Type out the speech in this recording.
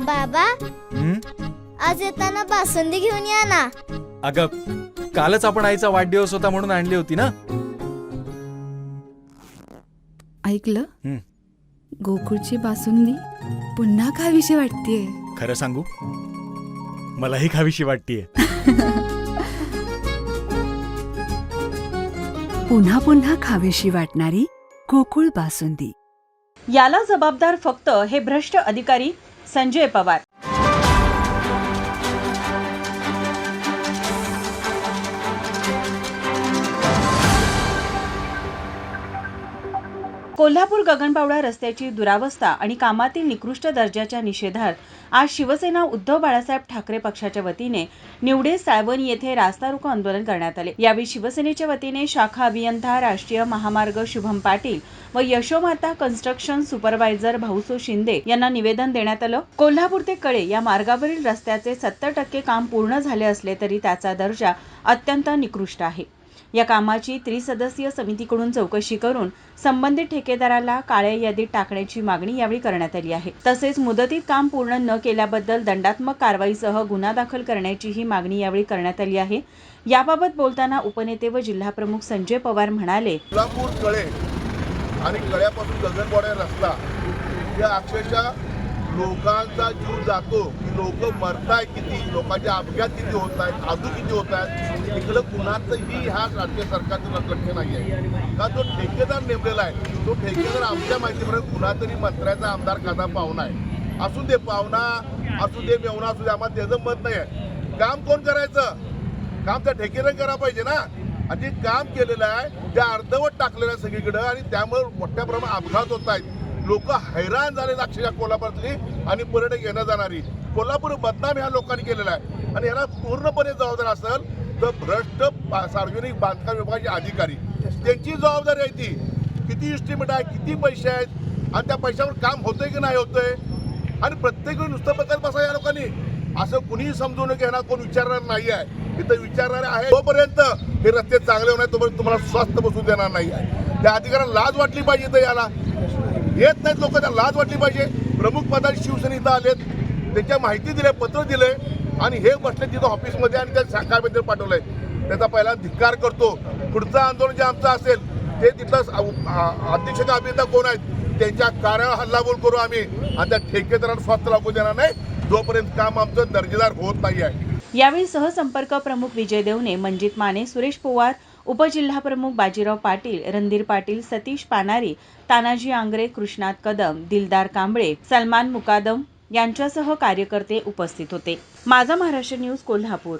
बाबा, आज येताना बासुंदी घेऊन या ना. अगं, कालच आपण आईचा वाढदिवस होता म्हणून आणली होती ना. ऐकलं, गोकुळची बासुंदी पुन्हा खावीशी वाटतेय. खरं सांगू, मलाही खावीशी वाटतेय. पुन्हा पुन्हा खावीशी वाटणारी गोकुळ बासुंदी. याला जबाबदार फक्त हे भ्रष्ट अधिकारी संजय पवार. कोल्हापूर गगनबावडा रस्त्याची दुरावस्था आणि कामातील निकृष्ट दर्जाच्या निषेधार्थ आज शिवसेना उद्धव बाळासाहेब ठाकरे पक्षाच्या वतीने निवडे साळवन येथे रास्ता रोको आंदोलन करण्यात आले. यावेळी शिवसेनेच्या वतीने शाखा अभियंता, राष्ट्रीय महामार्ग शुभम पाटील व यशोमाता कन्स्ट्रक्शन सुपरवायझर भाऊसो शिंदे यांना निवेदन देण्यात आलं. कोल्हापूर ते कळे या मार्गावरील रस्त्याचे 70% काम पूर्ण झाले असले तरी त्याचा दर्जा अत्यंत निकृष्ट आहे. या कामाची त्रिसदस्यीय समितीकडून चौकशी करून संबंधित ठेकेदाराला काळ्या यादीत टाकण्याची मागणी यावेळी करण्यात आली आहे. तसेच मुदतीत काम पूर्ण न केल्याबद्दल दंडात्मक कारवाईसह गुन्हा दाखल करण्याचीही मागणी यावेळी करण्यात आली आहे. याबाबत बोलताना उपनेते व जिल्हाप्रमुख संजय पवार म्हणाले, कोल्हापूर कळे आणि कळ्यापासून गगनबावडा रस्ता या अक्षरशः लोकांचा जीव जातो की लोक मरताय किती, लोकांचे अपघात किती होत आहेत, आजू किती होत आहेत. इकडं कुणाचंही ह्या राज्य सरकारचं लक्ष नाही आहे. का जो ठेकेदार नेमलेला आहे तो ठेकेदार आमच्या माहितीप्रमाणे कुणातरी मंत्र्याचा आमदार खादा पाहुणा आहे. असू दे पाहुणा, असू दे मेवणा, असू दे, आम्हाला त्याचं मत नाही आहे. काम कोण करायचं? काम त्या ठेकेदार करायला पाहिजे ना. आणि जे काम केलेलं आहे त्या अर्धवट टाकलेलं आहे सगळीकडं आणि त्यामुळे मोठ्या प्रमाणात अपघात होत आहेत. लोक हैराण झाले अक्षरशः कोल्हापुरातली आणि पर्यटक येणं जाणारी. कोल्हापूर बदनाम ह्या लोकांनी केलेला आहे आणि याला पूर्णपणे जबाबदार असेल तर भ्रष्ट सार्वजनिक बांधकाम विभागाचे अधिकारी. त्यांची जबाबदारी आहे ती. किती इस्टिमेट आहे, किती पैसे आहेत आणि त्या पैशावर काम होतंय की नाही होतंय. आणि प्रत्येक वेळी नुसतं बघत बसा या लोकांनी. असं कुणीही समजून घेणार, कोण विचारणार नाही आहे. इथं विचारणारे आहे तोपर्यंत हे रस्ते चांगले होणार, तोपर्यंत तुम्हाला स्वस्थ बसू देणार नाही आहे. त्या अधिकाऱ्यांना लाज वाटली पाहिजे. इथं याला येत नाहीत लोक, त्यांना लाज वाटली पाहिजे. प्रमुख पदाची शिवसेना इथं आलेत, त्यांच्या माहिती दिले, पत्र दिले आणि हे बसले तिथं ऑफिसमध्ये आणि त्या शाखाबद्दल पाठवलंय. त्याचा पहिला धिक्कार करतो. पुढचं आंदोलन जे आमचं असेल ते तिथलं अध्यक्ष अभियंता कोण आहेत त्यांच्या कार्यालयावर हल्लाबोल करू आम्ही आणि त्या ठेकेदारांना स्वस्त लागू देणार नाही जोपर्यंत काम आमचं दर्जेदार होत नाही आहे. यावेळी सहसंपर्क प्रमुख विजय देवणे, मंजित माने, सुरेश पवार, उपजिल्हाप्रमुख बाजीराव पाटील, रणधीर पाटील, सतीश पानारी, तानाजी आंग्रे, कृष्णात कदम, दिलदार कांबळे, सलमान मुकादम यांच्यासह कार्यकर्ते उपस्थित होते. माझा महाराष्ट्र न्यूज कोल्हापूर.